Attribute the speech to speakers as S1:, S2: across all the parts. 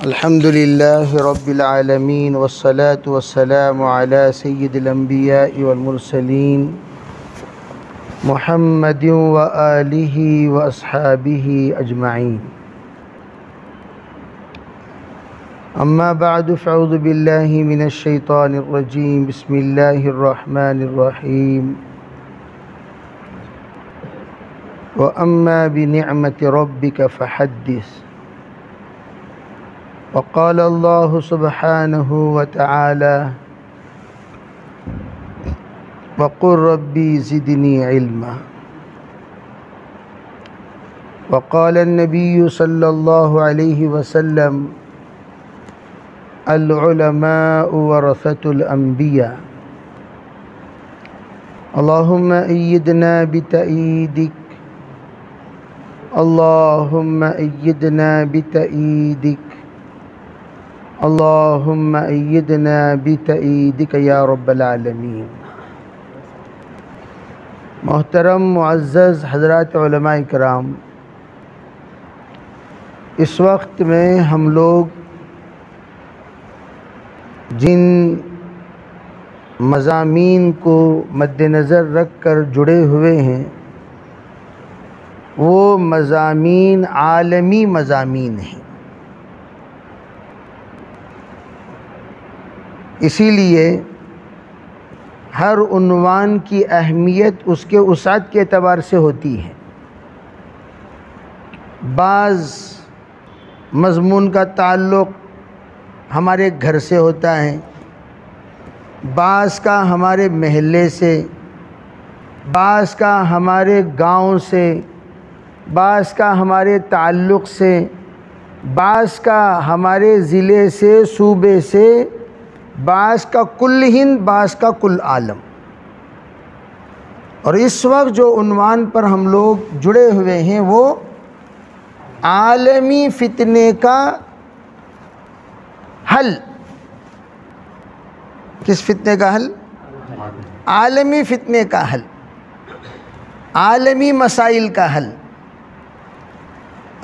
S1: الحمد لله رب العالمين والصلاة والسلام على سيد الأنبياء والمرسلين محمد وآله وأصحابه أجمعين. أما بعد فأعوذ بالله من الشيطان الرجيم. بسم الله الرحمن الرحيم. وأما بنعمة ربك فحدث. وقال الله سبحانه وتعالى وقل ربي زدني علما. وقال النبي صلى الله عليه وسلم العلماء ورثة الأنبياء. اللهم أيدنا بتأييدك، اللهم أيدنا بتأييدك، اللهم أيدنا بتأييدك یا رب العالمین. محترم معزز حضرات علماء کرام، اس وقت میں ہم لوگ جن مضامین کو مد نظر رکھ کر جڑے ہوئے ہیں وہ مضامین عالمی مضامین ہیں. اسی لیے ہر عنوان کی اہمیت اس کے وسعت کے اعتبار سے ہوتی ہے. بعض مضمون کا تعلق ہمارے گھر سے ہوتا ہے، بعض کا ہمارے محلے سے، بعض کا ہمارے گاؤں سے، بعض کا ہمارے تعلق سے، بعض کا ہمارے ضلع سے، صوبے سے، بعض کا کل ہند، بعض کا کل عالم. اور اس وقت جو عنوان پر ہم لوگ جڑے ہوئے ہیں وہ عالمی فتنے کا حل. کس فتنے کا حل؟ عالمی فتنے کا حل، عالمی مسائل کا حل.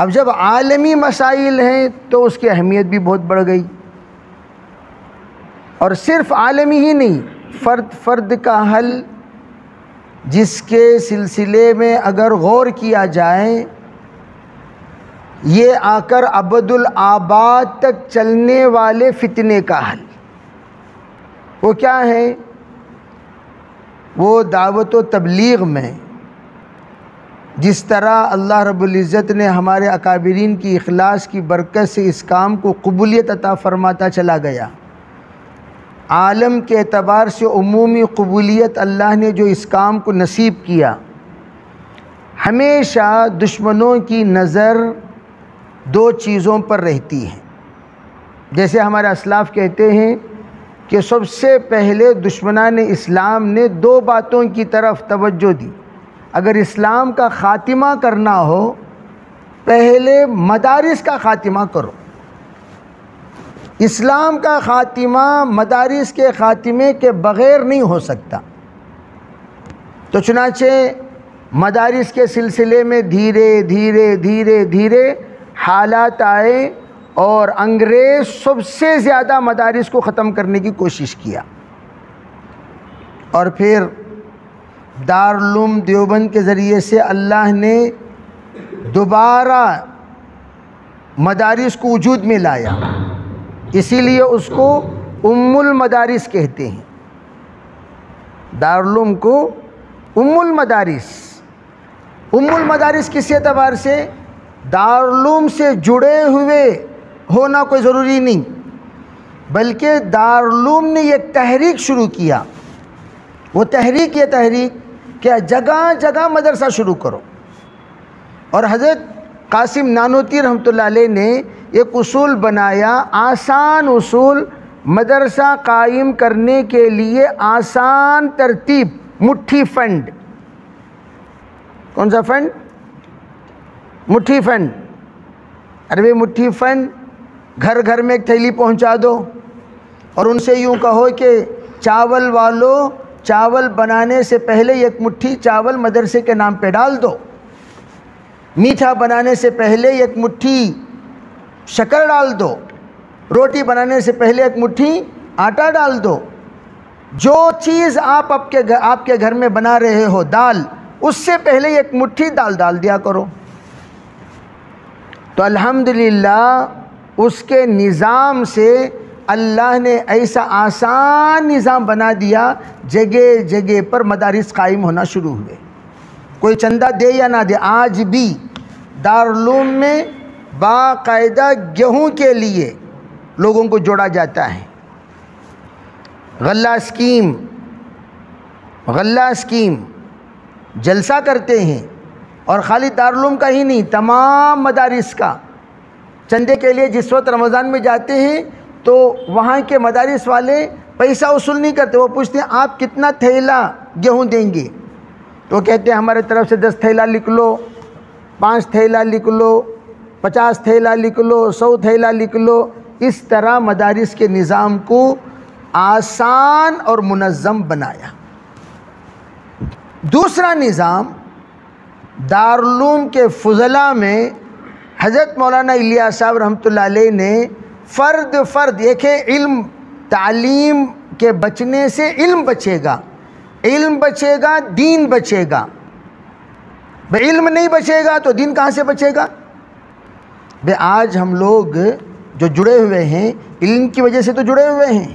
S1: اب جب عالمی مسائل ہیں تو اس کی اہمیت بھی بہت بڑھ گئی. اور صرف عالمی ہی نہیں، فرد فرد کا حل جس کے سلسلے میں اگر غور کیا جائے یہ آ کر ابد الآباد تک چلنے والے فتنے کا حل. وہ کیا ہے؟ وہ دعوت و تبلیغ میں جس طرح اللہ رب العزت نے ہمارے اکابرین کی اخلاص کی برکت سے اس کام کو قبولیت عطا فرماتا چلا گیا، عالم کے اعتبار سے عمومی قبولیت اللہ نے جو اس کام کو نصیب کیا، ہمیشہ دشمنوں کی نظر دو چیزوں پر رہتی ہے. جیسے ہمارے اسلاف کہتے ہیں کہ سب سے پہلے دشمنان اسلام نے دو باتوں کی طرف توجہ دی. اگر اسلام کا خاتمہ کرنا ہو پہلے مدارس کا خاتمہ کرو. اسلام کا خاتمہ مدارس کے خاتمے کے بغیر نہیں ہو سکتا. تو چنانچہ مدارس کے سلسلے میں دھیرے دھیرے دھیرے دھیرے حالات آئے اور انگریز سب سے زیادہ مدارس کو ختم کرنے کی کوشش کیا. اور پھر دارالعلوم دیوبند کے ذریعے سے اللہ نے دوبارہ مدارس کو وجود میں لایا. اسی لیے اس کو ام المدارس کہتے ہیں. دارالعلوم کو ام المدارس. ام المدارس کس اعتبار سے؟ دارالعلوم سے جڑے ہوئے ہونا کوئی ضروری نہیں، بلکہ دارالعلوم نے ایک تحریک شروع کیا. وہ تحریک یہ تحریک کہ جگہ جگہ مدرسہ شروع کرو. اور حضرت قاسم نانوتی رحمۃ اللہ علیہ نے ایک اصول بنایا، آسان اصول، مدرسہ قائم کرنے کے لیے آسان ترتیب، مٹھی فنڈ. کون سا فنڈ؟ مٹھی فنڈ. ارے مٹھی فنڈ گھر گھر میں ایک تھیلی پہنچا دو اور ان سے یوں کہو کہ چاول والو چاول بنانے سے پہلے ایک مٹھی چاول مدرسے کے نام پہ ڈال دو. میٹھا بنانے سے پہلے ایک مٹھی شکر ڈال دو، روٹی بنانے سے پہلے ایک مٹھی آٹا ڈال دو، جو چیز آپ کے گھر میں بنا رہے ہو دال، اس سے پہلے ایک مٹھی دال ڈال دیا کرو۔ تو الحمدللہ اس کے نظام سے اللہ نے ایسا آسان نظام بنا دیا، جگہ جگہ پر مدارس قائم ہونا شروع ہوئے۔ کوئی چندہ دے یا نہ دے، آج بھی دارالعلوم میں باقاعدہ گیہوں کے لیے لوگوں کو جوڑا جاتا ہے۔ غلہ اسکیم جلسہ کرتے ہیں، اور خالی دارالعلوم کا ہی نہیں، تمام مدارس کا چندے کے لیے جس وقت رمضان میں جاتے ہیں تو وہاں کے مدارس والے پیسہ وصول نہیں کرتے، وہ پوچھتے ہیں آپ کتنا تھیلا گیہوں دیں گے، تو کہتے ہیں ہمارے طرف سے 10 تھیلا لکھ لو، 5 تھیلا لکھ لو، 50 تھیلا لکھ لو، 100 تھیلا لکھ لو۔ اس طرح مدارس کے نظام کو آسان اور منظم بنایا۔ دوسرا نظام، دارالعلوم کے فضلاء میں حضرت مولانا الیاس صاحب رحمۃ اللہ علیہ نے فرد ایک ہے علم، تعلیم کے بچنے سے علم بچے گا، علم بچے گا دین بچے گا۔ بھئی علم نہیں بچے گا تو دین کہاں سے بچے گا؟ بھئی آج ہم لوگ جو جڑے ہوئے ہیں علم کی وجہ سے تو جڑے ہوئے ہیں،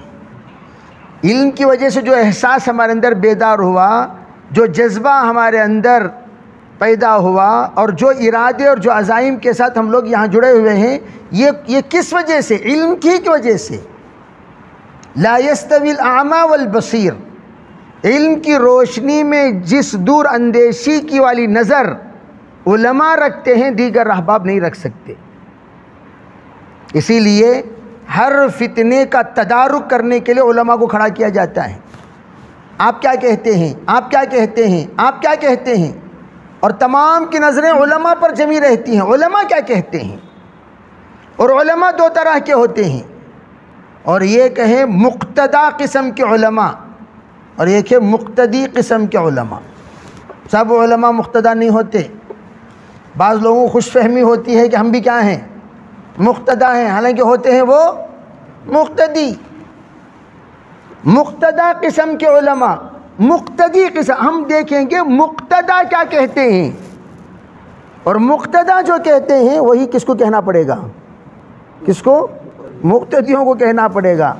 S1: علم کی وجہ سے جو احساس ہمارے اندر بیدار ہوا، جو جذبہ ہمارے اندر پیدا ہوا، اور جو ارادے اور جو عزائم کے ساتھ ہم لوگ یہاں جڑے ہوئے ہیں، یہ کس وجہ سے؟ علم کی وجہ سے۔ لا يستوی الاعمی والبصیر، علم کی روشنی میں جس دور اندیشی کی والی نظر علماء رکھتے ہیں، دیگر احباب نہیں رکھ سکتے۔ اسی لیے ہر فتنے کا تدارک کرنے کے لیے علماء کو کھڑا کیا جاتا ہے۔ آپ کیا کہتے ہیں؟ آپ کیا کہتے ہیں؟ آپ کیا کہتے ہیں؟ اور تمام کی نظریں علماء پر جمی رہتی ہیں، علماء کیا کہتے ہیں؟ اور علماء 2 طرح کے ہوتے ہیں، اور یہ کہیں مقتدا قسم کے علماء، اور ایک ہے مقتدی قسم کے علماء۔ سب علماء مقتدا نہیں ہوتے، بعض لوگوں کو خوش فہمی ہوتی ہے کہ ہم بھی کیا ہیں؟ مقتدا ہیں، حالانکہ ہوتے ہیں وہ مقتدی۔ مقتدا قسم کے علماء، مقتدی قسم، ہم دیکھیں گے مقتدا کیا کہتے ہیں، اور مقتدا جو کہتے ہیں وہی کس کو کہنا پڑے گا؟ کس کو؟ مقتدیوں کو کہنا پڑے گا۔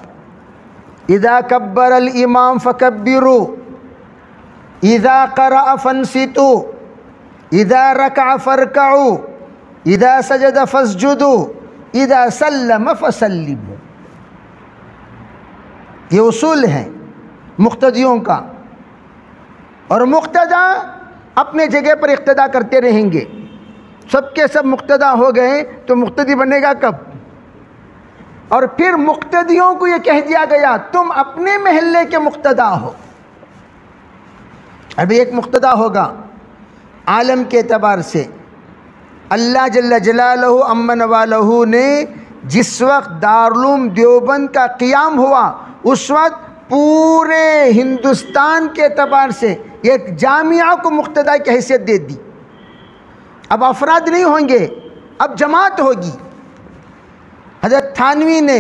S1: اذا کبر الامام فکبروا، اذا قرأ فانصتوا، اذا رکع فارکعوا، اذا سجد فاسجدوا، اذا سلم فسلموا۔ یہ اصول ہیں مقتدیوں کا، اور مقتدا اپنے جگہ پر اقتدا کرتے رہیں گے۔ سب کے سب مقتدا ہو گئے تو مقتدی بنے گا کب؟ اور پھر مقتدیوں کو یہ کہہ دیا گیا تم اپنے محلے کے مقتدا ہو۔ ابھی ایک مقتدا ہوگا عالم کے اعتبار سے۔ اللہ جل جلالہ امن والہ نے جس وقت دارالعلوم دیوبند کا قیام ہوا، اس وقت پورے ہندوستان کے اعتبار سے ایک جامعہ کو مقتدا کی حیثیت دے دی۔ اب افراد نہیں ہوں گے، اب جماعت ہوگی۔ حضرت تھانوی نے،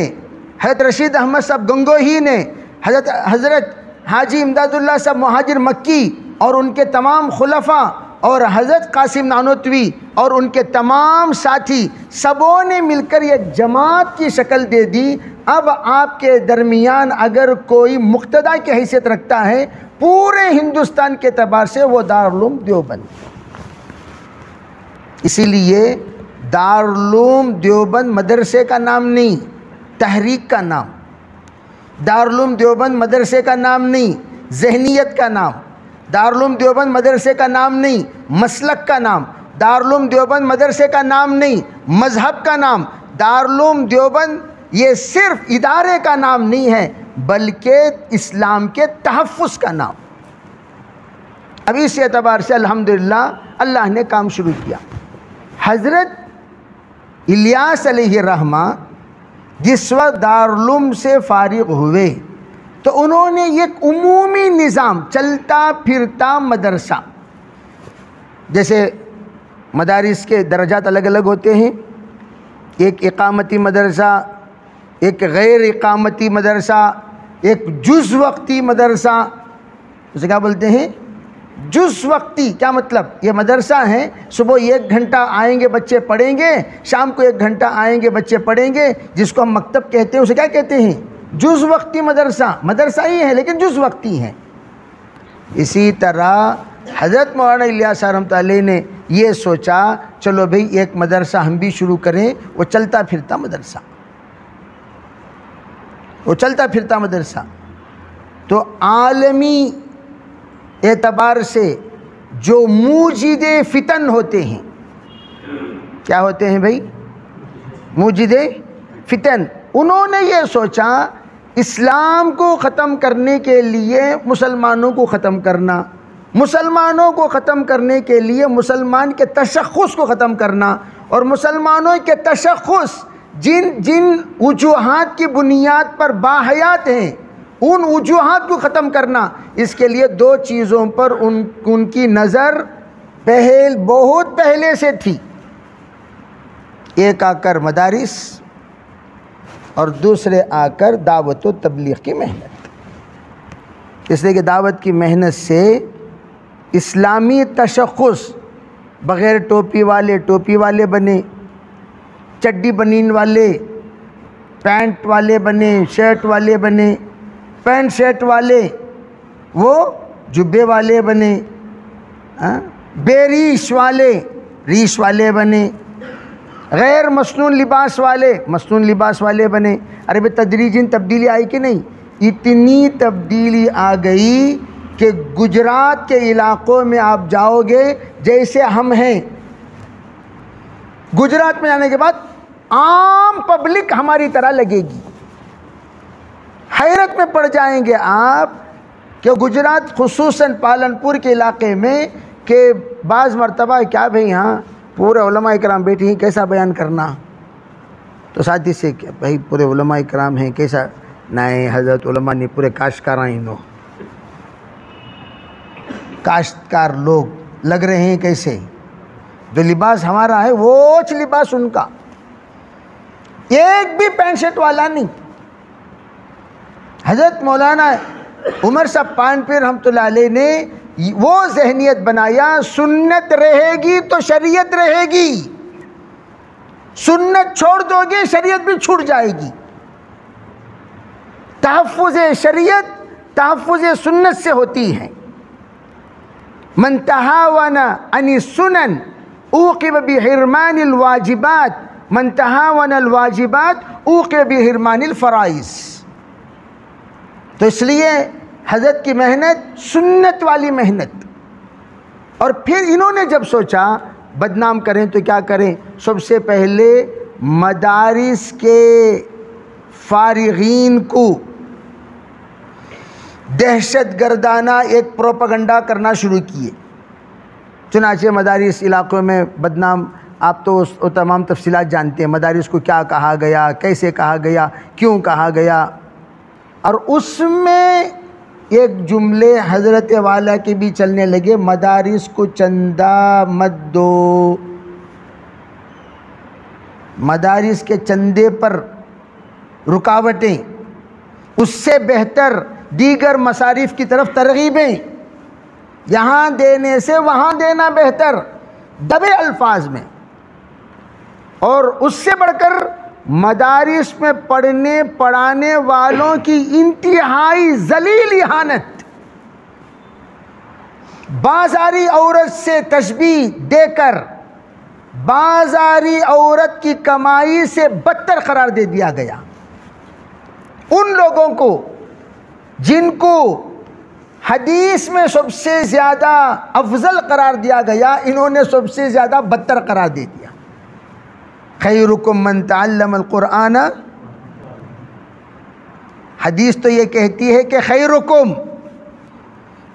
S1: حضرت رشید احمد صاحب گنگوہی نے، حضرت حاجی امداد اللہ صاحب مہاجر مکی اور ان کے تمام خلفاء، اور حضرت قاسم نانوتوی اور ان کے تمام ساتھی، سبوں نے مل کر ایک جماعت کی شکل دے دی۔ اب آپ کے درمیان اگر کوئی مقتدا کی حیثیت رکھتا ہے پورے ہندوستان کے اعتبار سے، وہ دارالعلوم دیوبند۔ اسی لیے دارالعلوم دیوبند مدرسے کا نام نہیں، تحریک کا نام۔ دارالعلوم دیوبند مدرسے کا نام نہیں، ذہنیت کا نام۔ دارالعلوم دیوبند مدرسے کا نام نہیں، مسلک کا نام۔ دارالعلوم دیوبند مدرسے کا نام نہیں، مذہب کا نام۔ دارالعلوم دیوبند یہ صرف ادارے کا نام نہیں ہے، بلکہ اسلام کے تحفظ کا نام۔ اب اس اعتبار سے الحمدللہ اللہ نے کام شروع کیا۔ حضرت الیاس علیہ الرحمہ جس وقت دارالعلوم سے فارغ ہوئے تو انہوں نے ایک عمومی نظام، چلتا پھرتا مدرسہ، جیسے مدارس کے درجات الگ الگ ہوتے ہیں، ایک اقامتی مدرسہ، ایک غیر اقامتی مدرسہ، ایک جز وقتی مدرسہ. اسے کیا بولتے ہیں؟ جز وقتی. کیا مطلب؟ یہ مدرسہ ہیں، صبح 1 گھنٹہ آئیں گے بچے پڑھیں گے، شام کو 1 گھنٹہ آئیں گے بچے پڑھیں گے، جس کو ہم مکتب کہتے ہیں اسے کیا کہتے ہیں؟ جز وقتی مدرسہ. مدرسہ ہی ہے لیکن جز وقتی ہیں. اسی طرح حضرت مولانا الیاس صاحب رحمۃ اللہ علیہ نے یہ سوچا چلو بھئی ایک مدرسہ ہم بھی شروع کریں. وہ چلتا پھرتا مدرسہ، وہ چلتا پھرتا مدرسہ. تو عالمی اعتبار سے جو موجد فتن ہوتے ہیں، کیا ہوتے ہیں بھئی؟ موجد فتن. انہوں نے یہ سوچا اسلام کو ختم کرنے کے لیے مسلمانوں کو ختم کرنا، مسلمانوں کو ختم کرنے کے لیے مسلمان کے تشخص کو ختم کرنا، اور مسلمانوں کے تشخص جن وجوہات کی بنیاد پر باحیات ہیں ان وجوہات کو ختم کرنا. اس کے لیے 2 چیزوں پر ان کی نظر بہت پہلے سے تھی. ایک آ کر مدارس اور دوسرے آ کر دعوت و تبلیغ کی محنت. اس لیے کہ دعوت کی محنت سے اسلامی تشخص بغیر ٹوپی والے بنے، چڈی بنین والے پینٹ والے بنے، شرٹ والے بنے، پینٹ شرٹ والے وہ جبے والے بنے، بے ریش والے بنے، غیر مسنون لباس والے بنے. ارے بھئی تدریجاً تبدیلی آئی کہ نہیں؟ اتنی تبدیلی آ گئی کہ گجرات کے علاقوں میں آپ جاؤ گے جیسے ہم ہیں. گجرات میں جانے کے بعد عام پبلک ہماری طرح لگے گی. حیرت میں پڑ جائیں گے آپ کہ گجرات خصوصاً پالنپور کے علاقے میں کہ بعض مرتبہ کیا بھئی ہاں پورے علماء کرام بیٹھے ہیں، کیسا بیان کرنا؟ تو ساتھی سے کہ بھئی پورے علماء کرام ہیں، کیسا؟ نہیں حضرت علماء نہیں، پورے کاشتکار ہیں. کاشتکار لوگ لگ رہے ہیں کیسے؟ جو لباس ہمارا ہے وہ لباس ان کا، ایک بھی پینٹ شرٹ والا نہیں. حضرت مولانا عمر صاحب پانپیر رحمۃ اللہ علیہ نے وہ ذہنیت بنایا سنت رہے گی تو شریعت رہے گی، سنت چھوڑ دو گے شریعت بھی چھوٹ جائے گی. تحفظ شریعت تحفظ سنت سے ہوتی ہے. من تہاون عن السنن اوقب بحرمان الواجبات، من تہاون الواجبات اوقب بحرمان الفرائض. تو اس لیے حضرت کی محنت سنت والی محنت. اور پھر انہوں نے جب سوچا بدنام کریں تو کیا کریں، سب سے پہلے مدارس کے فارغین کو دہشت گردانہ ایک پروپیگنڈا کرنا شروع کیے. چنانچہ مدارس علاقوں میں بدنام، آپ تو تمام تفصیلات جانتے ہیں، مدارس کو کیا کہا گیا، کیسے کہا گیا، کیوں کہا گیا. اور اس میں ایک جملے حضرت والا کے بھی چلنے لگے، مدارس کو چندہ مت دو، مدارس کے چندے پر رکاوٹیں، اس سے بہتر دیگر مصارف کی طرف ترغیبیں، یہاں دینے سے وہاں دینا بہتر، دبے الفاظ میں. اور اس سے بڑھ کر مدارس میں پڑھنے پڑھانے والوں کی انتہائی ذلیل اہانت، بازاری عورت سے تشبیہ دے کر بازاری عورت کی کمائی سے بدتر قرار دے دیا گیا. ان لوگوں کو جن کو حدیث میں سب سے زیادہ افضل قرار دیا گیا، انہوں نے سب سے زیادہ بدتر قرار دے دیا. خیرکم من تعلم القرآن، حدیث تو یہ کہتی ہے کہ خیرکم،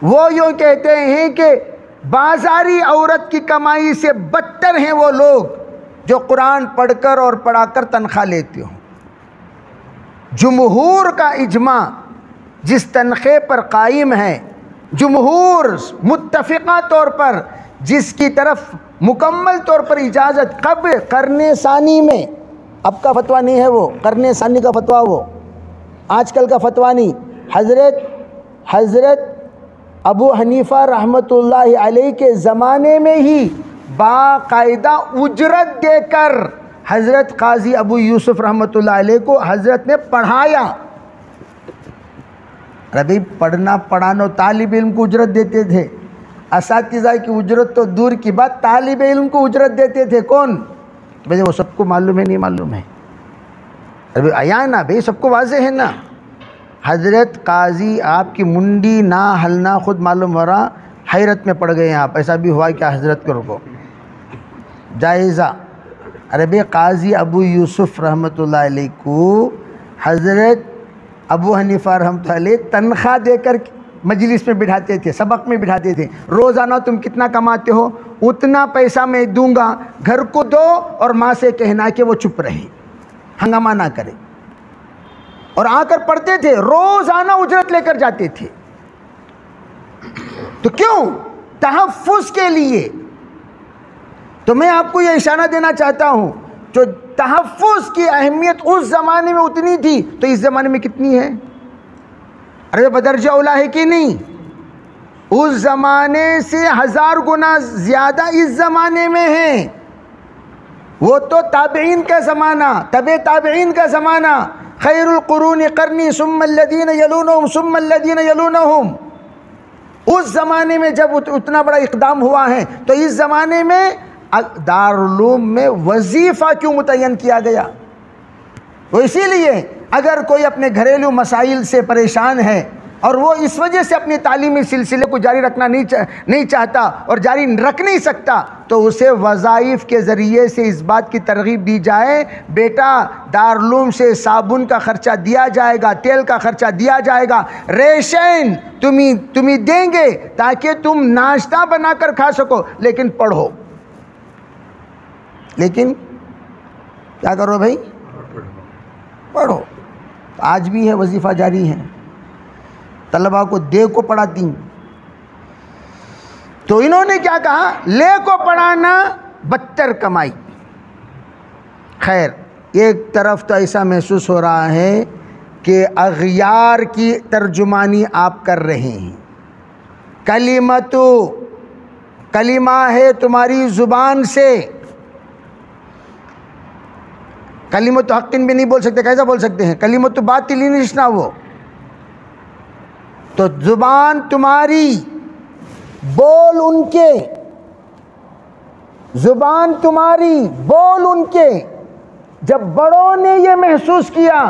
S1: وہ یوں کہتے ہیں کہ بازاری عورت کی کمائی سے بدتر ہیں وہ لوگ جو قرآن پڑھ کر اور پڑھا کر تنخواہ لیتے ہوں. جمہور کا اجماع جس تنخواہ پر قائم ہے، جمہور متفقہ طور پر جس کی طرف مکمل طور پر اجازت کب؟ قرن ثانی میں. اب کا فتویٰ نہیں ہے وہ، قرن ثانی کا فتویٰ، وہ آج کل کا فتویٰ نہیں. حضرت ابو حنیفہ رحمۃ اللہ علیہ کے زمانے میں ہی باقاعدہ اجرت دے کر حضرت قاضی ابو یوسف رحمۃ اللہ علیہ کو حضرت نے پڑھایا. ابھی پڑھنا پڑھانا طالب علم کو اجرت دیتے تھے. اساتذہ کی اجرت تو دور کی بات، طالب علم کو اجرت دیتے تھے. کون بھائی؟ وہ سب کو معلوم ہے نہیں معلوم ہے؟ ابھی آیا نا بھائی، سب کو واضح ہے نا. حضرت قاضی آپ کی منڈی نہ ہلنا خود معلوم ہو رہا، حیرت میں پڑ گئے ہیں آپ. ایسا بھی ہوا کیا حضرت کو؟ رکو جائزہ. ارے بھائی قاضی ابو یوسف رحمۃ اللہ علیہ کو حضرت ابو حنیفہ رحمۃ اللہ علیہ تنخواہ دے کر مجلس میں بٹھاتے تھے، سبق میں بٹھاتے تھے. روزانہ تم کتنا کماتے ہو؟ اتنا پیسہ میں دوں گا، گھر کو دو اور ماں سے کہنا کہ وہ چپ رہے، ہنگامہ نہ کرے. اور آ کر پڑھتے تھے، روزانہ اجرت لے کر جاتے تھے. تو کیوں؟ تحفظ کے لیے. تو میں آپ کو یہ اشارہ دینا چاہتا ہوں، جو تحفظ کی اہمیت اس زمانے میں اتنی تھی تو اس زمانے میں کتنی ہے؟ ارے بدرجہ اولا ہے کہ نہیں؟ اس زمانے سے 1000 گنا زیادہ اس زمانے میں ہے. وہ تو تابعین کا زمانہ، تبع تابعین کا زمانہ. خیر القرون قرنی ثم الذین یلونہم ثم الذین یلونہم. اس زمانے میں جب اتنا بڑا اقدام ہوا ہے تو اس زمانے میں دارالعلوم میں وظیفہ کیوں متعین کیا گیا؟ وہ اسی لیے اگر کوئی اپنے گھریلو مسائل سے پریشان ہے اور وہ اس وجہ سے اپنے تعلیمی سلسلے کو جاری رکھنا نہیں چاہتا اور جاری رکھ نہیں سکتا، تو اسے وظائف کے ذریعے سے اس بات کی ترغیب دی جائے، بیٹا دارالعلوم سے صابن کا خرچہ دیا جائے گا، تیل کا خرچہ دیا جائے گا، ریشن تمہیں دیں گے تاکہ تم ناشتہ بنا کر کھا سکو، لیکن پڑھو. لیکن کیا کرو بھائی؟ پڑھو. آج بھی ہے، وظیفہ جاری ہے، طلبہ کو دے کو پڑھاتی ہیں. تو انہوں نے کیا کہا؟ لے کو پڑھانا بدتر کمائی. خیر، ایک طرف تو ایسا محسوس ہو رہا ہے کہ اغیار کی ترجمانی آپ کر رہے ہیں. کلمہ ہے تمہاری زبان سے. کلمۃ حق بھی نہیں بول سکتے، کیسا بول سکتے ہیں؟ کلمۃ باطل ہی نشنا وہ. تو زبان تمہاری، بول ان کے، زبان تمہاری، بول ان کے. جب بڑوں نے یہ محسوس کیا،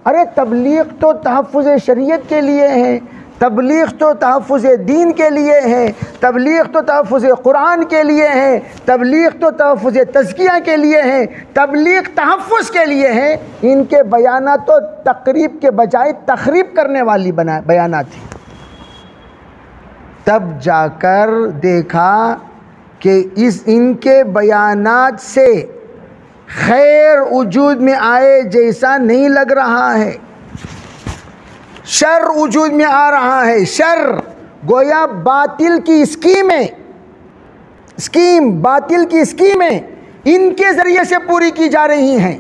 S1: ارے تبلیغ تو تحفظ شریعت کے لیے ہے، تبلیغ تو تحفظ دین کے لیے ہے، تبلیغ تو تحفظ قرآن کے لیے ہے، تبلیغ تو تحفظ تزکیہ کے لیے ہے، تبلیغ تحفظ کے لیے ہے. ان کے بیانات تو تقریب کے بجائے تخریب کرنے والی بیانات ہیں. تب جا کر دیکھا کہ ان کے بیانات سے خیر وجود میں آئے جیسا نہیں لگ رہا ہے، شر وجود میں آ رہا ہے. شر گویا باطل کی باطل کی اسکیمیں ان کے ذریعے سے پوری کی جا رہی ہیں.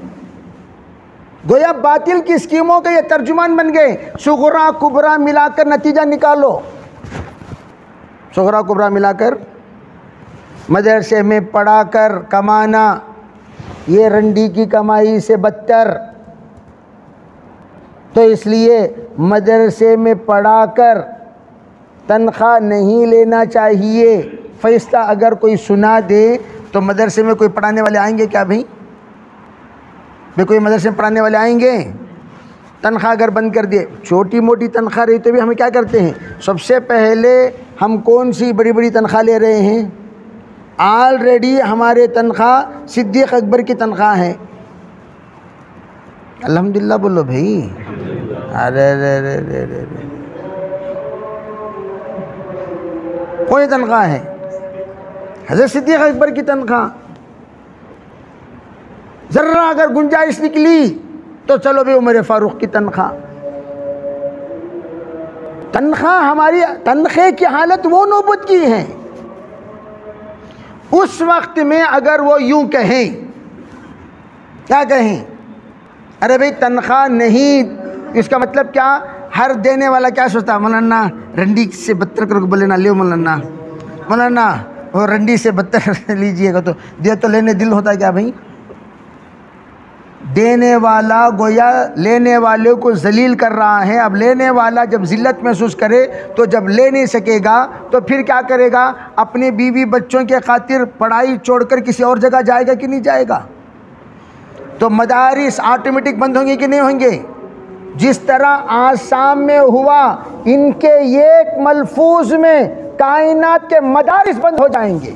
S1: گویا باطل کی اسکیموں کے یہ ترجمان بن گئے. صغرا کبرا ملا کر نتیجہ نکالو. صغرا کبرا ملا کر مدرسے میں پڑھا کر کمانا یہ رنڈی کی کمائی سے بدتر. تو اس لیے مدرسے میں پڑھا کر تنخواہ نہیں لینا چاہیے. فیصلہ اگر کوئی سنا دے تو مدرسے میں کوئی پڑھانے والے آئیں گے کیا بھائی؟ کوئی مدرسے میں پڑھانے والے آئیں گے؟ تنخواہ اگر بند کر دیے، چھوٹی موٹی تنخواہ رہی تو بھی ہم کیا کرتے ہیں؟ سب سے پہلے ہم کون سی بڑی بڑی تنخواہ لے رہے ہیں؟ آلریڈی ہمارے تنخواہ صدیق اکبر کی تنخواہ ہے. الحمدللہ بولو بھائی. ارے کوئی تنخواہ ہے؟ حضرت صدیق اکبر کی تنخواہ. ذرا اگر گنجائش نکلی تو چلو بھی عمر فاروق کی تنخواہ. تنخواہ ہماری تنخواہ کی حالت وہ نوبت کی ہے. اس وقت میں اگر وہ یوں کہیں، کیا کہیں؟ ارے بھئی تنخواہ نہیں، اس کا مطلب کیا؟ ہر دینے والا کیا سوچتا؟ مولانا رنڈی سے بدتر کر کے بولے نا، لیو مولانا، مولانا وہ رنڈی سے بدتر لیجئے گا، تو دے تو لینے دل ہوتا ہے کیا بھئی؟ دینے والا گویا لینے والے کو ذلیل کر رہا ہے۔ اب لینے والا جب ذلت محسوس کرے تو جب لے نہیں سکے گا تو پھر کیا کرے گا؟ اپنے بیوی بچوں کے خاطر پڑھائی چھوڑ کر کسی اور جگہ جائے گا کہ نہیں جائے گا؟ تو مدارس آٹومیٹک بند ہوں گے کہ نہیں ہوں گے؟ جس طرح آسام میں ہوا، ان کے ایک ملفوظ میں کائنات کے مدارس بند ہو جائیں گے۔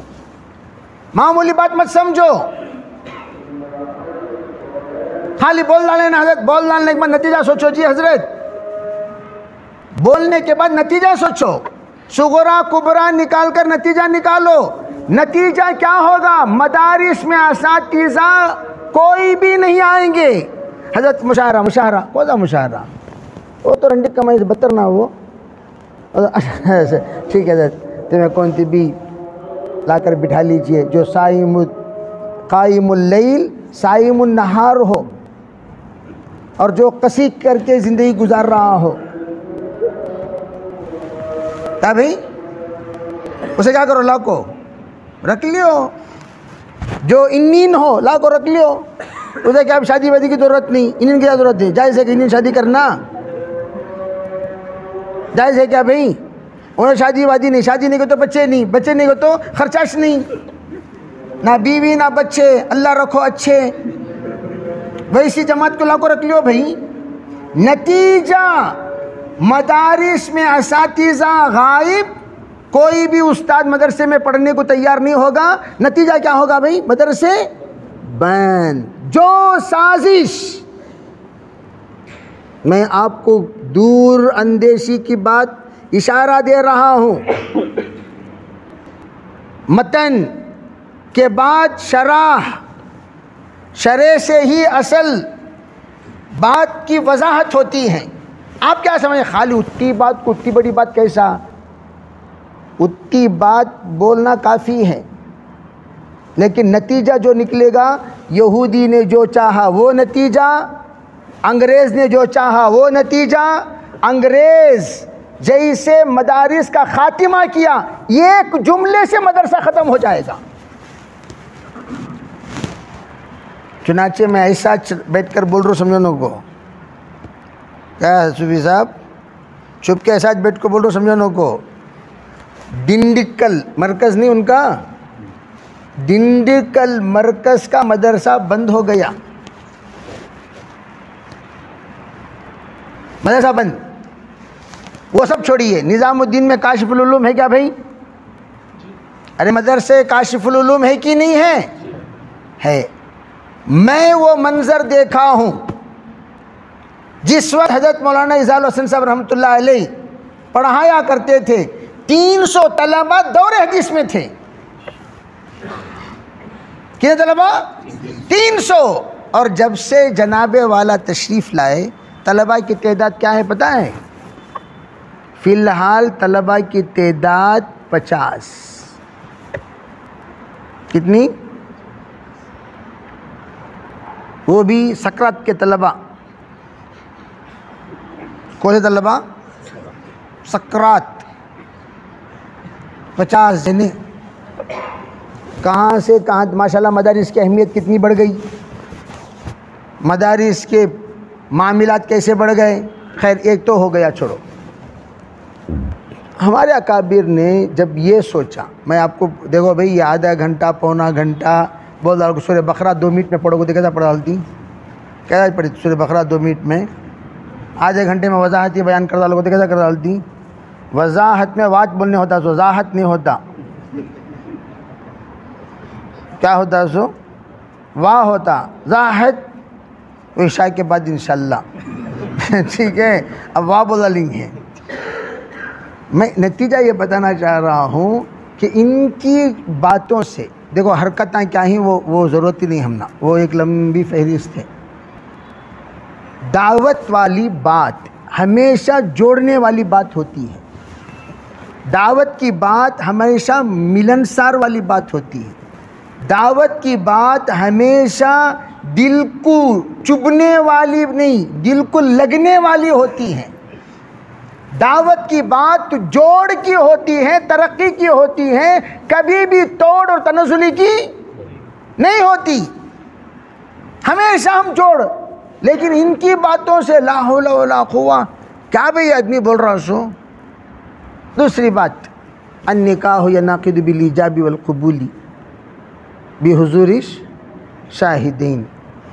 S1: معمولی بات مت سمجھو، خالی بول ڈالے نا حضرت، بول ڈالنے کے بعد نتیجہ سوچو۔ جی حضرت، بولنے کے بعد نتیجہ سوچو، صغرا کبرا نکال کر نتیجہ نکالو۔ نتیجہ کیا ہوگا؟ مدارس میں اساتذہ کوئی بھی نہیں آئیں گے۔ حضرت مشاہرہ، مشاہرہ کون سا مشاہرہ؟ وہ تو رنڈی کمائی سے بدتر نہ وہ ٹھیک ہے حضرت، تمہیں کون سی بھی لا کر بٹھا لیجئے جو قائم اللیل صائم النہار ہو، اور جو قصید کر کے زندگی گزار رہا ہو، کیا بھئی اسے کیا کرو؟ لا کو رکھ لیو۔ جو انین ہو لا کو رکھ لیو، اسے کیا شادی وادی کی ضرورت نہیں، انین کی کیا ضرورت ہے؟ جائز ہے کہ انین شادی کرنا؟ جائز ہے کیا بھئی؟ انہیں شادی وادی نہیں، شادی نہیں کو تو بچے نہیں، بچے نہیں کو تو خرچاش نہیں، نہ بیوی نہ بچے، اللہ رکھو اچھے۔ ویسی جماعت کو لا کو رکھ لیو بھئی۔ نتیجہ مدارس میں اساتذہ غائب، کوئی بھی استاد مدرسے میں پڑھنے کو تیار نہیں ہوگا، نتیجہ کیا ہوگا بھئی؟ مدرسے بند۔ جو سازش، میں آپ کو دور اندیشی کی بات اشارہ دے رہا ہوں، متن کے بعد شرح، شرح سے ہی اصل بات کی وضاحت ہوتی ہے۔ آپ کیا سمجھیں خالی اتنی بات کو اتنی بڑی بات کیسا؟ اتنی بات بولنا کافی ہے، لیکن نتیجہ جو نکلے گا، یہودی نے جو چاہا وہ نتیجہ، انگریز نے جو چاہا وہ نتیجہ۔ انگریز جیسے مدارس کا خاتمہ کیا، ایک جملے سے مدرسہ ختم ہو جائے گا۔ چنانچہ میں ایسا بیٹھ کر بول رہا ہوں سمجھانوں کو، کیا صوفی صاحب چھپ کے ایسا بیٹھ کو بول رہا ہوں سمجھانوں کو، ڈنڈکل مرکز نہیں ان کا، ڈنڈکل مرکز کا مدرسہ بند ہو گیا، مدرسہ بند۔ وہ سب چھوڑیے، نظام الدین میں کاشف العلوم ہے کیا بھائی؟ ارے مدرسے کاشف العلوم ہے کہ نہیں ہے؟ ہے۔ میں وہ منظر دیکھا ہوں جس وقت حضرت مولانا اظہار الحسن صاحب رحمۃ اللہ علیہ پڑھایا کرتے تھے، 300 طلبہ دور حدیث میں تھے۔ کتنے طلبہ؟ 300۔ اور جب سے جناب والا تشریف لائے، طلبہ کی تعداد کیا ہے پتہ ہے؟ فی الحال طلبہ کی تعداد 50۔ کتنی؟ وہ بھی سکرات کے طلبہ۔ کون سے طلبہ؟ سکرات 50 جنے۔ کہاں سے کہاں ماشاءاللہ مدارس کی اہمیت کتنی بڑھ گئی، مدارس کے معاملات کیسے بڑھ گئے۔ خیر ایک تو ہو گیا، چھوڑو۔ ہمارے اکابر نے جب یہ سوچا، میں آپ کو دیکھو بھئی یہ آدھا گھنٹہ پونا گھنٹہ بول رہا ہوں، سورہ بقرہ 2 منٹ میں پڑھو گے تو کیسا پڑھا ڈالتی؟ کیسا پڑھی سورہ بقرہ 2 منٹ میں؟ آدھے گھنٹے میں وضاحت یہ بیان کر ڈالو گے تو کیسا کر ڈالتی؟ وضاحت میں وات بولنے ہوتا، وضاحت نہیں ہوتا۔ کیا ہوتا سو؟ واہ ہوتا، وضاحت عشاء کے بعد انشاءاللہ ٹھیک ہے، اب واہ بولا لیں گے۔ میں نتیجہ یہ بتانا چاہ رہا ہوں کہ ان کی باتوں سے دیکھو حرکتیں کیا ہیں، وہ ضرورت ہی نہیں ہمنا، وہ ایک لمبی فہرست ہے۔ دعوت والی بات ہمیشہ جوڑنے والی بات ہوتی ہے، دعوت کی بات ہمیشہ ملنسار والی بات ہوتی ہے۔ دعوت کی بات ہمیشہ دل کو چبھنے والی نہیں، دل کو لگنے والی ہوتی ہے۔ دعوت کی بات جوڑ کی ہوتی ہے، ترقی کی ہوتی ہے، کبھی بھی توڑ اور تنزلی کی نہیں ہوتی، ہمیشہ ہم جوڑ۔ لیکن ان کی باتوں سے لا حول ولا قوہ، کیا بھئی آدمی بول رہا سو۔ دوسری بات، النکاح ینعقد بالایجاب والقبول بحضور شاہدین،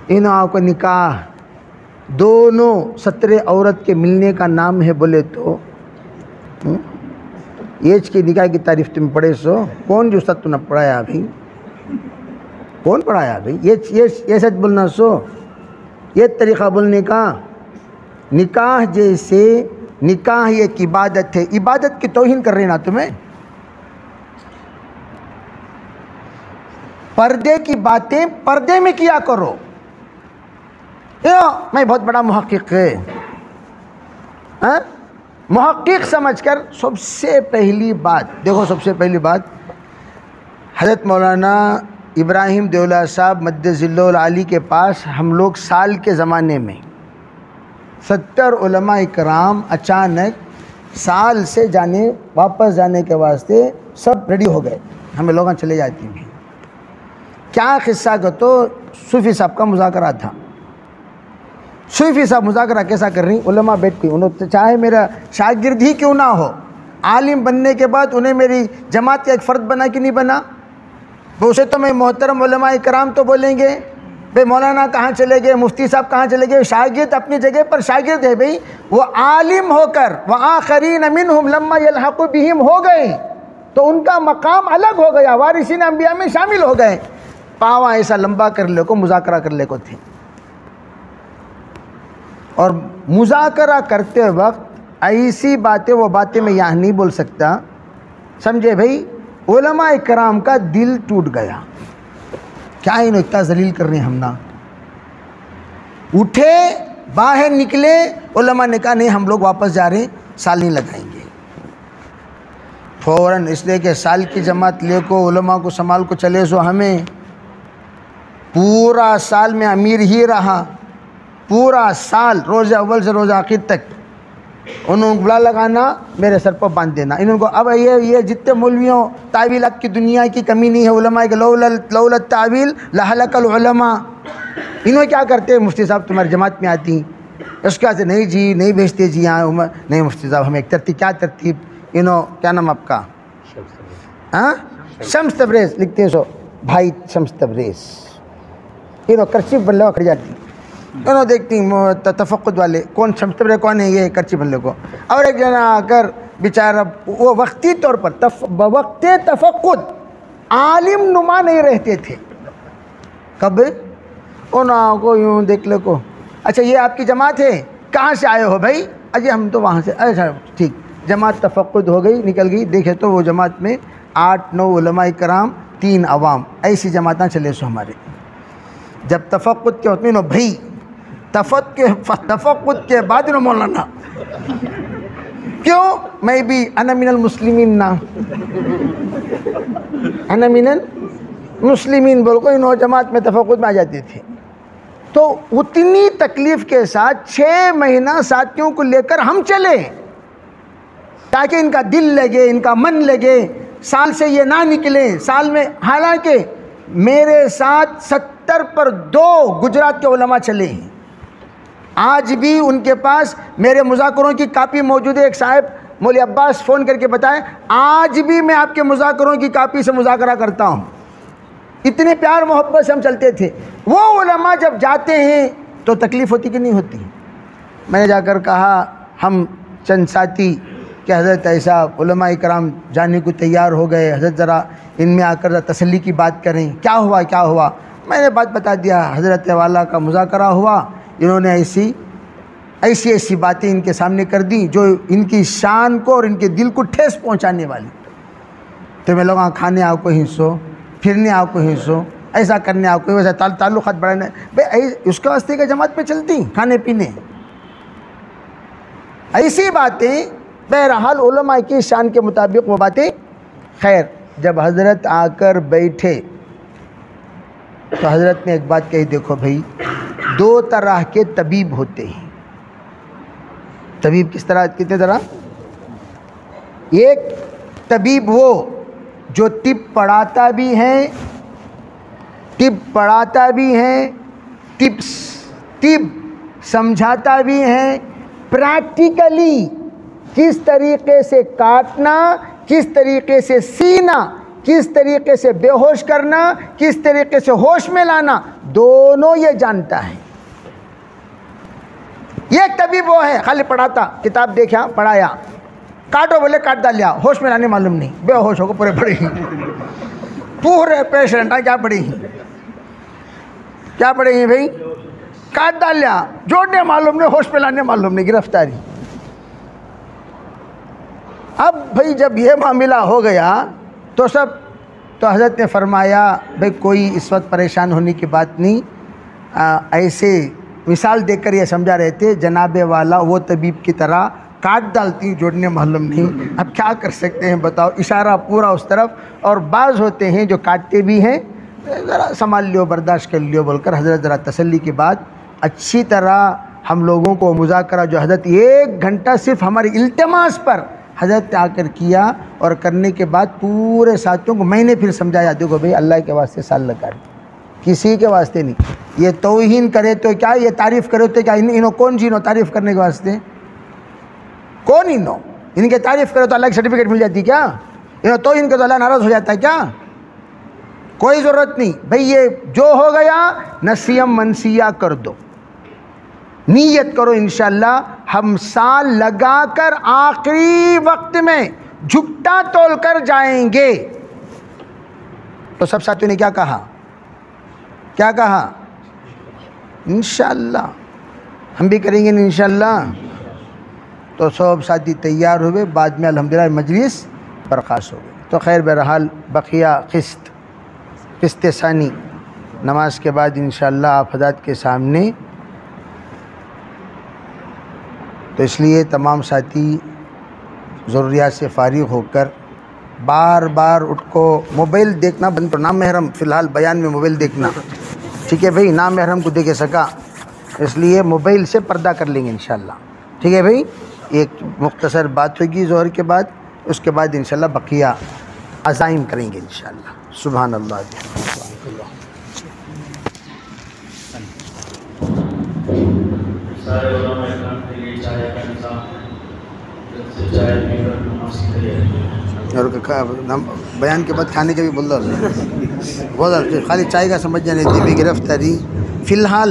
S1: ان آپ کا نکاح دونوں ستر عورت کے ملنے کا نام ہے بولے تو ایج کی نکاح کی تعریف تم پڑھے سو، کون جو استاد تم نے پڑھایا بھائی، کون پڑھایا بھائی؟ یہ سچ بولنا سو، یہ طریقہ بولنے کا۔ نکاح جیسے نکاح ایک عبادت ہے، عبادت کی توہین کر رہے نا تمہیں۔ پردے کی باتیں پردے میں کیا کرو۔ میں بہت بڑا محقق ہے، محقق سمجھ کر سب سے پہلی بات دیکھو، سب سے پہلی بات حضرت مولانا ابراہیم دیولہ صاحب مد ظلہ العالی کے پاس ہم لوگ سال کے زمانے میں 70 علماء کرام اچانک سال سے واپس جانے کے واسطے سب ریڈی ہو گئے، ہمیں لوگاں چلے جاتی ہیں۔ کیا قصہ کہ تو صوفی صاحب کا مذاکرہ تھا۔ صوفی صاحب مذاکرہ کیسا کر رہی؟ علماء بیٹھ کے، انہوں چاہے میرا شاگرد ہی کیوں نہ ہو، عالم بننے کے بعد انہیں میری جماعت کا ایک فرد بنا کہ نہیں بنا؟ اسے تو میں محترم علماء کرام تو بولیں گے، بھئی مولانا کہاں چلے گئے، مفتی صاحب کہاں چلے گئے؟ شاگرد اپنی جگہ پر شاگرد ہے بھئی، وہ عالم ہو کر وآخرین منہم لما یلحق بہم ہو گئے تو ان کا مقام الگ ہو گیا، وارثین انبیاء میں شامل ہو گئے۔ پاوا ایسا لمبا کر لے کو، مذاکرہ کر لے کو تھے، اور مذاکرہ کرتے وقت ایسی باتیں، وہ باتیں میں یہاں نہیں بول سکتا، سمجھے بھئی؟ علماء کرام کا دل ٹوٹ گیا، کیا انہوں اتنا ذلیل کر رہے ہیں ہم نا۔ اٹھے باہر نکلے، علماء نے کہا نہیں ہم لوگ واپس جا رہے ہیں، سال نہیں لگائیں گے فوراً، اس لیے کہ سال کی جماعت لے کو علماء کو سنبھال کو چلے سو ہمیں۔ پورا سال میں امیر ہی رہا، پورا سال روز اول سے روز آخر تک انہوں کو بلا لگانا، میرے سر پر باندھ دینا انہوں کو۔ اب یہ جتنے مولویوں تعویلات کی دنیا کی کمی نہیں ہے، علماء کے لولا التعویل لہلک العلماء۔ انہوں کیا کرتے ہیں؟ مفتی صاحب تمہاری جماعت میں آتی، اس کے سے نہیں جی نہیں بھیجتے جی یہاں، نہیں مفتی صاحب ہمیں ایک ترتیب، کیا ترتیب؟ کیا نام آپ کا؟ شمس تبریز لکھتے سو، بھائی شمس تبریز، کرچیف بن لو کھڑ جاتی، انہوں دیکھتی تفقد والے، کون شمس تبریز کون ہے؟ یہ کرچی بن لے کو۔ اور ایک جنا آ کر بیچارہ وہ وقتی طور پر بوقت تفقد عالم نما نہیں رہتے تھے، کب انہوں کو یوں دیکھ لے کو، اچھا یہ آپ کی جماعت ہے، کہاں سے آئے ہو بھائی؟ اجی ہم تو وہاں سے، اچھا ٹھیک، جماعت تفقد ہو گئی، نکل گئی، دیکھے تو وہ جماعت میں 8-9 علماء کرام، 3 عوام، ایسی جماعتیں چلے سو ہمارے۔ جب تفقد کے ہوتے ہیں بھائی، تفقد کے بعد مولانا کیوں؟ میں بھی انا من المسلمین نا، انا من المسلمین بول کو انہوں جماعت میں تفقد میں آ جاتے تھے۔ تو اتنی تکلیف کے ساتھ 6 مہینہ ساتھیوں کو لے کر ہم چلے تاکہ ان کا دل لگے، ان کا من لگے، سال سے یہ نہ نکلے سال میں۔ حالانکہ میرے ساتھ 70 پر 2 گجرات کے علماء چلے ہیں، آج بھی ان کے پاس میرے مذاکروں کی کاپی موجود ہے۔ ایک صاحب مولوی عباس فون کر کے بتائے، آج بھی میں آپ کے مذاکروں کی کاپی سے مذاکرہ کرتا ہوں، اتنے پیار محبت سے ہم چلتے تھے۔ وہ علماء جب جاتے ہیں تو تکلیف ہوتی کہ نہیں ہوتی؟ میں نے جا کر کہا ہم چند ساتھی کہ حضرت ایسا علماء کرام جانے کو تیار ہو گئے، حضرت ذرا ان میں آ کر تسلی کی بات کریں، کیا ہوا کیا ہوا؟ میں نے بات بتا دیا، حضرت والا کا مذاکرہ ہوا، انہوں نے ایسی باتیں ان کے سامنے کر دیں جو ان کی شان کو اور ان کے دل کو ٹھیس پہنچانے والی۔ تو میں لوگ کھانے آپ کو ہنسو، پھرنے آپ کو ہنسو، ایسا کرنے آپ کو، ویسا تعلقات بڑھانے، بھائی اس کے واسطے کہ جماعت پہ چلتی کھانے پینے ایسی باتیں۔ بہرحال علماء کی شان کے مطابق وہ باتیں۔ خیر، جب حضرت آ کر بیٹھے تو حضرت نے ایک بات کہی، دیکھو بھائی، دو طرح کے طبیب ہوتے ہیں. طبیب کس طرح، کتنے طرح؟ ایک طبیب وہ جو طب پڑھاتا بھی ہے، طب سمجھاتا بھی ہے، پریکٹیکلی کس طریقے سے کاٹنا، کس طریقے سے سینا، کس طریقے سے بے ہوش کرنا، کس طریقے سے ہوش میں لانا، دونوں یہ جانتا ہے. یہ ایک طبیب وہ ہے خالی پڑھاتا، کتاب دیکھا پڑھایا، کاٹو بولے کاٹ ڈالیا، ہوش میں لانے معلوم نہیں، بے ہوش ہو کو پورے پڑے ہی پورے پیشنٹ کیا پڑے ہی بھائی، کاٹ ڈالیا، جوڑنے معلوم نہیں، ہوش میں لانے معلوم نہیں، گرفتاری. اب بھائی جب یہ معاملہ ہو گیا تو حضرت نے فرمایا بھائی کوئی اس وقت پریشان ہونے کی بات نہیں. ایسے مثال دے کر یہ سمجھا رہے تھے، جناب والا وہ طبیب کی طرح کاٹ ڈالتی، جوڑنے معلوم نہیں، اب کیا کر سکتے ہیں بتاؤ، اشارہ پورا اس طرف. اور بعض ہوتے ہیں جو کاٹتے بھی ہیں، ذرا سنبھال لیو، برداشت کر لیو بول کر حضرت ذرا تسلی کی بات اچھی طرح ہم لوگوں کو مذاکرہ جو حضرت 1 گھنٹہ صرف ہماری التماس پر حضرت آ کر کیا، اور کرنے کے بعد پورے ساتھیوں کو میں نے پھر سمجھایا، دیکھو بھائی اللہ کے واسطے سال لگا دیں، کسی کے واسطے نہیں. یہ توہین کرے تو کیا، یہ تعریف کرے تو کیا، انہوں کون جینو تعریف کرنے کے واسطے، کون انہوں، ان کے تعریف کرے تو اللہ کی سرٹیفکیٹ مل جاتی کیا، انہوں توہین کرے تو اللہ ناراض ہو جاتا ہے کیا، کوئی ضرورت نہیں. بھئی یہ جو ہو گیا نسیم منسیہ کر دو، نیت کرو انشاءاللہ ہم سال لگا کر آخری وقت میں جھکٹا تول کر جائیں گے. تو سب ساتھیوں نے کیا کہا انشاءاللہ ہم بھی کریں گے انشاءاللہ. تو سب ساتھی تیار ہوئے، بعد میں الحمدللہ مجلس برخاست ہو گئی. تو خیر بہرحال بقیہ قسط ثانی نماز کے بعد انشاءاللہ آپ حضرات کے سامنے. تو اس لیے تمام ساتھی ضروریات سے فارغ ہو کر بار بار اٹھ کو موبائل دیکھنا بند کرو. نام محرم فی الحال بیان میں موبائل دیکھنا ٹھیک ہے بھائی، نام محرم کو دیکھے سکا، اس لیے موبائل سے پردہ کر لیں گے انشاءاللہ. ٹھیک ہے بھائی، ایک مختصر بات ہوگی ظہر کے بعد، اس کے بعد انشاءاللہ بقیہ عزائم کریں گے انشاءاللہ. سبحان اللہ.
S2: سارے علماء اکرام کے لیے چائے کا نظام، چائے پی کر نماز پڑھیں.
S1: اور بیان کے بعد کھانے کا بھی بول رہا بہت خالی چائے کا سمجھ جانے تھی بھی گرفتاری. فی الحال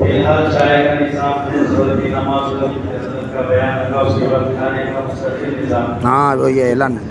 S2: چائے کا نظام ہے، ظہر کی نماز کا بیان ہوگا، اس کے بعد کھانے کا مستقل نظام.
S1: ہاں وہ یہ اعلان ہے.